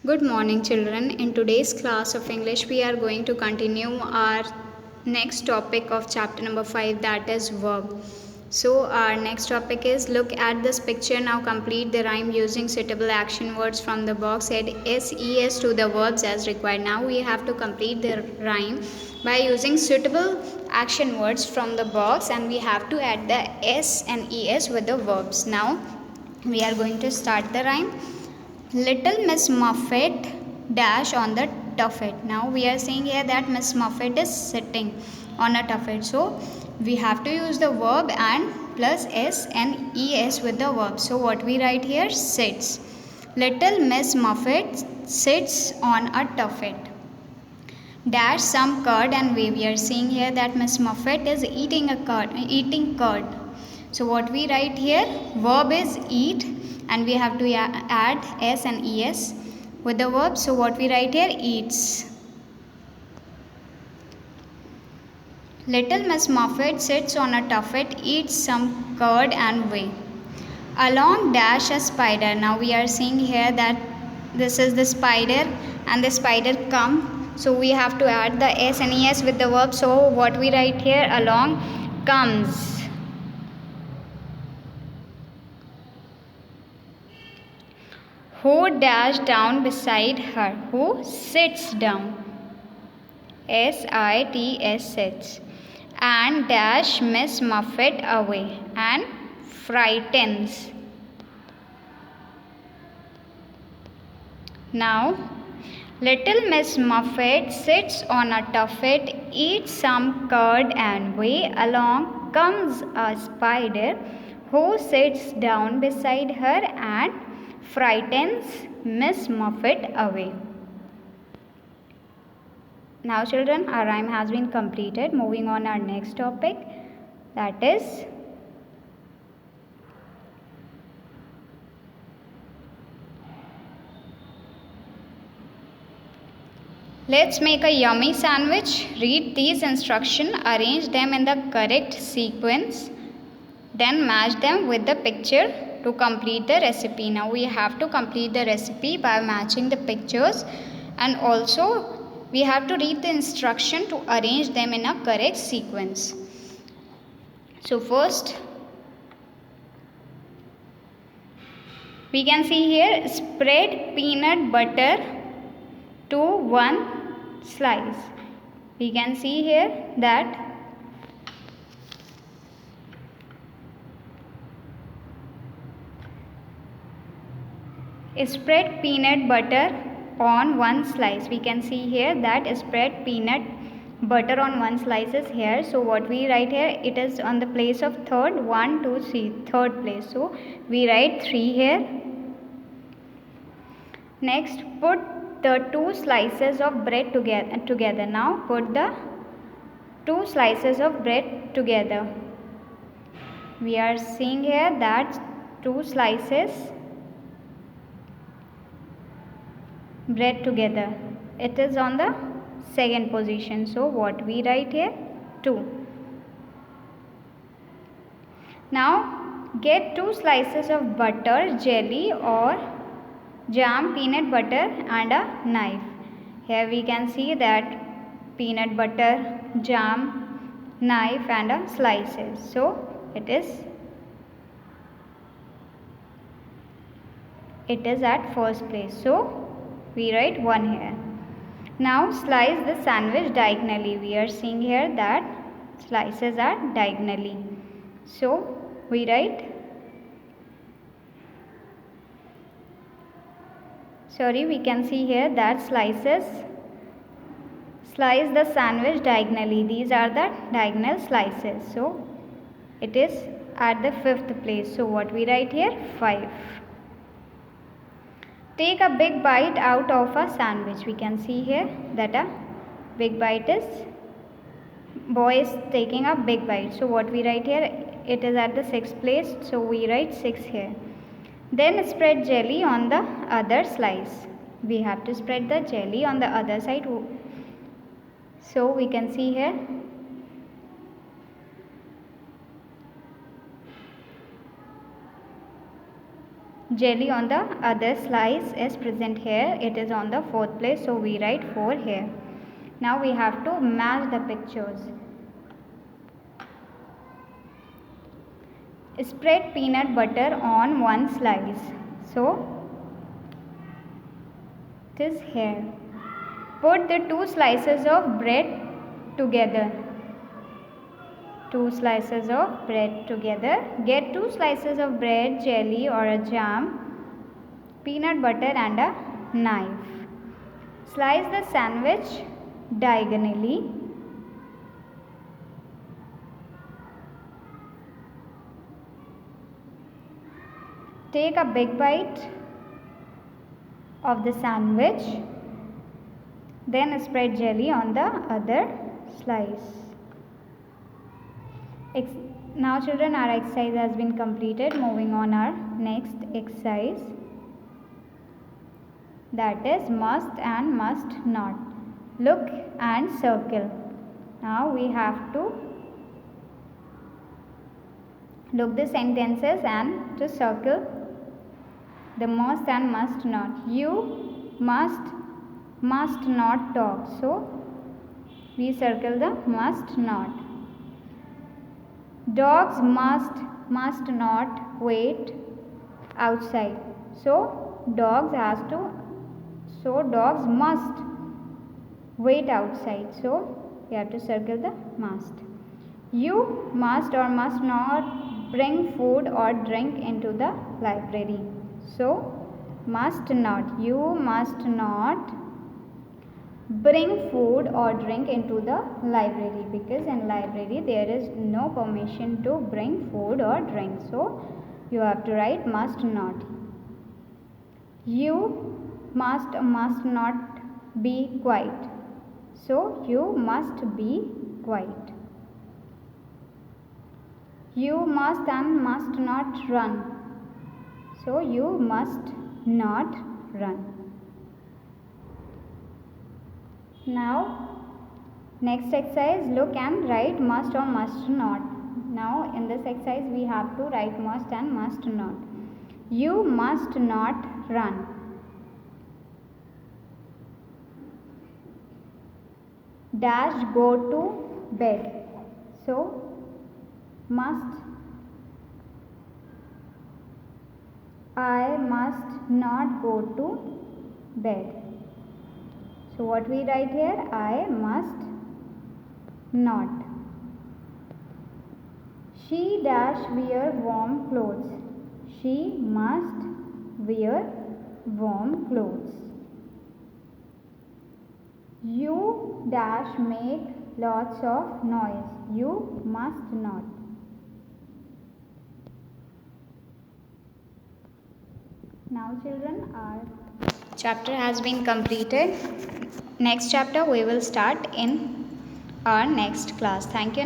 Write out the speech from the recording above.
Good morning, children. In today's class of English, we are going to continue our next topic of chapter number 5, that is verb. So, our next topic is look at this picture. Now, complete the rhyme using suitable action words from the box. Add SES to the verbs as required. Now, we have to complete the rhyme by using suitable action words from the box, and we have to add the S and ES with the verbs. Now, we are going to start the rhyme. Little Miss Muffet dash on the tuffet. Now we are saying here that Miss Muffet is sitting on a tuffet. So we have to use the verb and plus S and ES with the verb. So what we write here? Sits. Little Miss Muffet sits on a tuffet. Dash some curd and whey. We are seeing here that Miss Muffet is eating curd. So what we write here? Verb is eat, and we have to add S and ES with the verb. So what we write here? Eats. Little Miss Muffet sits on a tuffet, eats some curd and whey. Along dash a spider. Now we are seeing here that this is the spider and the spider come. So we have to add the S and ES with the verb. So what we write here? Along comes. Who dashed down beside her? Who sits down? SITS sits. And dash Miss Muffet away and frightens. Now, little Miss Muffet sits on a tuffet, eats some curd and whey. Along comes a spider who sits down beside her and frightens Miss Muffet away. Now children, our rhyme has been completed. Moving on our next topic, that is let's make a yummy sandwich. Read these instructions, arrange them in the correct sequence, then match them with the picture to complete the recipe. Now we have to complete the recipe by matching the pictures, and also we have to read the instruction to arrange them in a correct sequence. So first we can see here, spread peanut butter to one slice. We can see here that spread peanut butter on one slice. We can see here that spread peanut butter on one slice is here. So what we write here? It is on the place of third. 1, 2, 3. Third place. So we write 3 here. Next, put the 2 slices of bread together. Now put the 2 slices of bread together. We are seeing here that 2 slices bread together. It is on the second position. So what we write here? 2. Now get 2 slices of butter, jelly or jam, peanut butter and a knife. Here we can see that peanut butter, jam, knife and a slices. So it is at first place. So we write 1 here. Now slice the sandwich diagonally. We are seeing here that slices are diagonally. So we write, we can see here that slice the sandwich diagonally. These are the diagonal slices. So it is at the 5th place. So what we write here? 5. Take a big bite out of a sandwich. We can see here that a big bite is, boy is taking a big bite. So what we write here? It is at the 6th place. So we write 6 here. Then spread jelly on the other slice. We have to spread the jelly on the other side. So we can see here Jelly on the other slice is present here. It is on the 4th place, so we write 4 here. Now we have to match the pictures. Spread peanut butter on one slice. So it is here. Put the 2 slices of bread together. 2 slices of bread together. Get 2 slices of bread, jelly or a jam, peanut butter and a knife. Slice the sandwich diagonally. Take a big bite of the sandwich. Then spread jelly on the other slice. Now children, our exercise has been completed. Moving on our next exercise, that is must and must not. Look and circle. Now we have to look the sentences and to circle the must and must not. You must not talk. So we circle the must not. Dogs must not wait outside. So dogs must wait outside. So we have to circle the must. You must or must not bring food or drink into the library. So must not. You must not bring food or drink into the library, because in library there is no permission to bring food or drink. So you have to write must not. You must not be quiet. So you must be quiet. You must and must not run. So you must not run. Now next exercise, look and write must or must not. Now in this exercise we have to write must and must not. You must not run. Dash go to bed. So I must not go to bed. So what we write here? I must not. She dash wear warm clothes. She must wear warm clothes. You dash make lots of noise. You must not. Now children, our chapter has been completed. Next chapter we will start in our next class. Thank you.